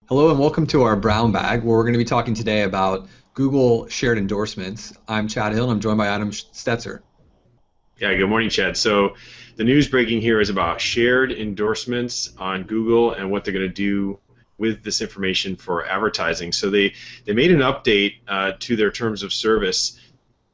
Hello and welcome to our Brown Bag, where we're going to be talking today about Google Shared Endorsements. I'm Chad Hill and I'm joined by Adam Stetzer. Yeah, good morning, Chad. So the news breaking here is about shared endorsements on Google and what they're going to do with this information for advertising. So they made an update to their terms of service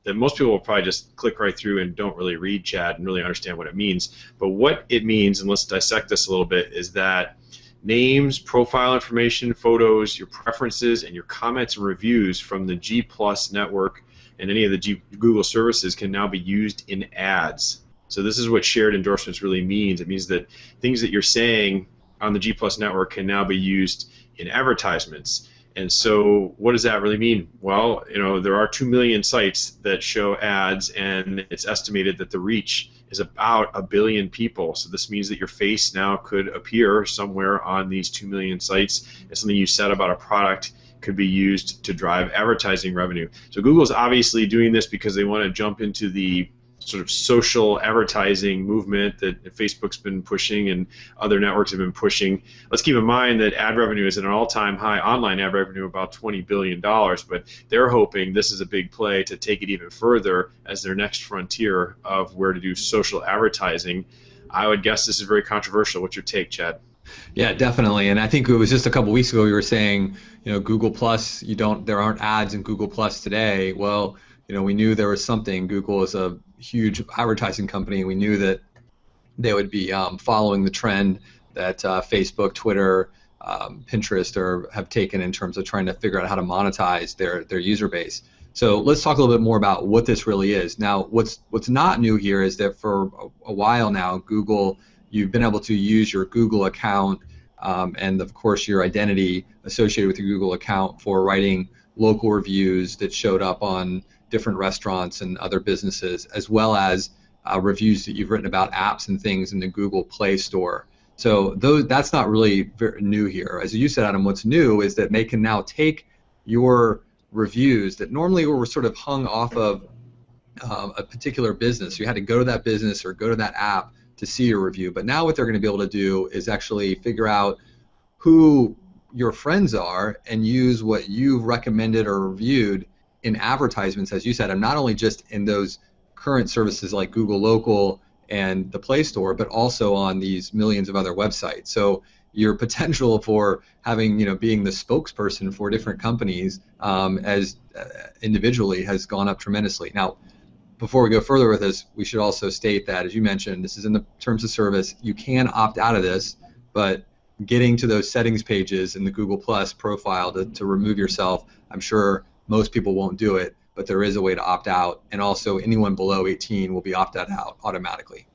that most people will probably just click right through and don't really read, Chad, and really understand what it means. But what it means, and let's dissect this a little bit, is that names, profile information, photos, your preferences, and your comments and reviews from the G Plus network and any of the Google services can now be used in ads. So this is what shared endorsements really means. It means that things that you're saying on the G Plus network can now be used in advertisements. And so what does that really mean? Well, there are 2 million sites that show ads, and it's estimated that the reach is about 1 billion people. So this means that your face now could appear somewhere on these 2 million sites, and something you said about a product could be used to drive advertising revenue. So Google's obviously doing this because they want to jump into the sort of social advertising movement that Facebook's been pushing and other networks have been pushing. Let's keep in mind that ad revenue is at an all-time high, online ad revenue about $20 billion, but they're hoping this is a big play to take it even further as their next frontier of where to do social advertising. I would guess this is very controversial. What's your take, Chad? Yeah, definitely. And I think it was just a couple weeks ago we were saying, Google Plus, there aren't ads in Google Plus today. Well, we knew there was something. Google is a huge advertising company. We knew that they would be following the trend that Facebook, Twitter, Pinterest have taken in terms of trying to figure out how to monetize their user base. So let's talk a little bit more about what this really is. Now, what's not new here is that for a while now, Google, you've been able to use your Google account and, of course, your identity associated with your Google account for writing local reviews that showed up on different restaurants and other businesses, as well as reviews that you've written about apps and things in the Google Play Store. So that's not really very new here. As you said, Adam, what's new is that they can now take your reviews that normally were sort of hung off of a particular business. You had to go to that business or go to that app to see your review. But now what they're going to be able to do is actually figure out who your friends are and use what you've recommended or reviewed in advertisements, as you said, and not only just in those current services like Google Local and the Play Store, but also on these millions of other websites. So your potential for having, being the spokesperson for different companies as individually has gone up tremendously. Now, before we go further with this, we should also state that, as you mentioned, this is in the terms of service. You can opt out of this, but getting to those settings pages in the Google Plus profile to remove yourself, I'm sure most people won't do it, but there is a way to opt out, and also anyone below 18 will be opted out automatically.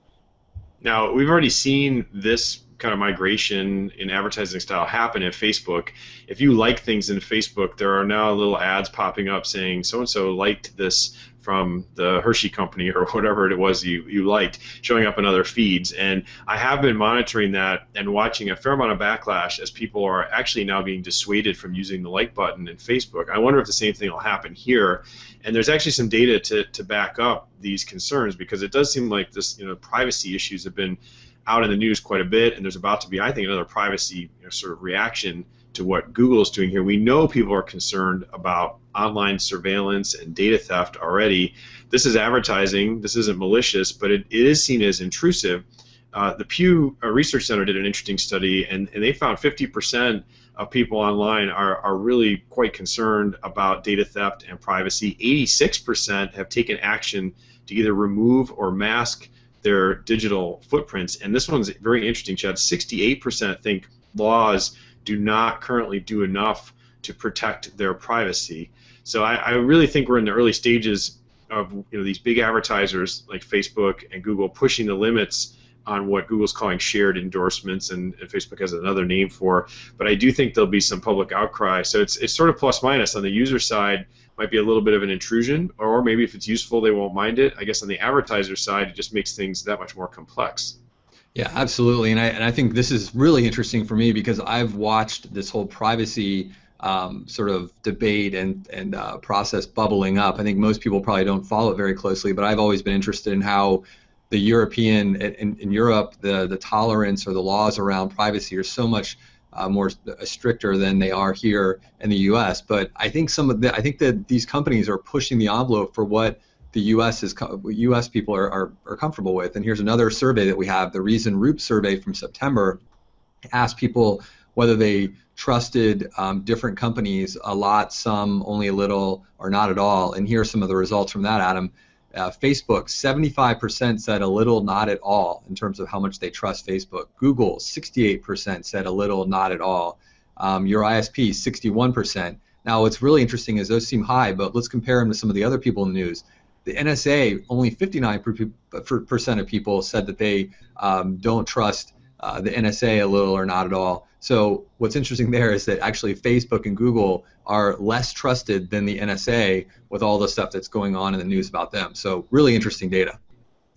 Now, we've already seen this kind of migration in advertising style happen at Facebook. If you like things in Facebook, there are now little ads popping up saying so-and-so liked this from the Hershey company or whatever it was you liked, showing up in other feeds. And I have been monitoring that and watching a fair amount of backlash as people are actually now being dissuaded from using the like button in Facebook. I wonder if the same thing will happen here. And there's actually some data to back up these concerns, because it does seem like this, privacy issues have been out in the news quite a bit, and there's about to be, I think, another privacy sort of reaction to what Google is doing here. We know people are concerned about online surveillance and data theft already. This is advertising. This isn't malicious, but it is seen as intrusive. The Pew Research Center did an interesting study, and they found 50% of people online are really quite concerned about data theft and privacy. 86% have taken action to either remove or mask their digital footprints. And this one's very interesting, Chad. 68% think laws do not currently do enough to protect their privacy. So I really think we're in the early stages of these big advertisers like Facebook and Google pushing the limits on what Google's calling shared endorsements, and Facebook has another name for. But I do think there'll be some public outcry. So it's sort of plus minus. On the user side, might be a little bit of an intrusion, or maybe if it's useful, they won't mind it. I guess on the advertiser side, it just makes things that much more complex. Yeah, absolutely. And I think this is really interesting for me because I've watched this whole privacy sort of debate and process bubbling up. I think most people probably don't follow it very closely, but I've always been interested in how in Europe, the tolerance or the laws around privacy are so much more stricter than they are here in the U.S. But I think I think that these companies are pushing the envelope for what the U.S. people are comfortable with. And here's another survey that we have, the Reason Roop survey from September, asked people whether they trusted different companies a lot, some, only a little, or not at all. And here are some of the results from that, Adam. Facebook, 75% said a little, not at all, in terms of how much they trust Facebook. Google, 68% said a little, not at all. Your ISP, 61%. Now, what's really interesting is those seem high, but let's compare them to some of the other people in the news. The NSA, only 59% of people said that they don't trust the NSA a little or not at all. So what's interesting there is that actually Facebook and Google are less trusted than the NSA with all the stuff that's going on in the news about them. So really interesting data.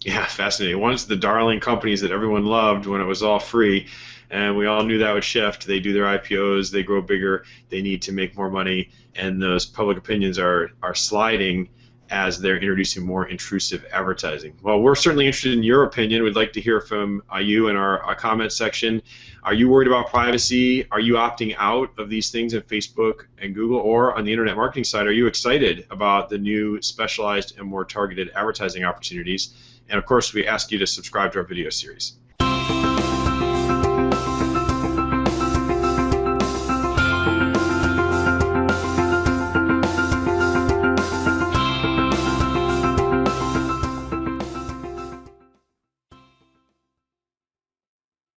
Yeah, fascinating. Once the darling companies that everyone loved when it was all free, and we all knew that would shift. They do their IPOs, they grow bigger, they need to make more money, and those public opinions are sliding as they're introducing more intrusive advertising. Well, we're certainly interested in your opinion. We'd like to hear from you in our comment section. Are you worried about privacy? Are you opting out of these things at Facebook and Google? Or on the internet marketing side, are you excited about the new specialized and more targeted advertising opportunities? And of course, we ask you to subscribe to our video series.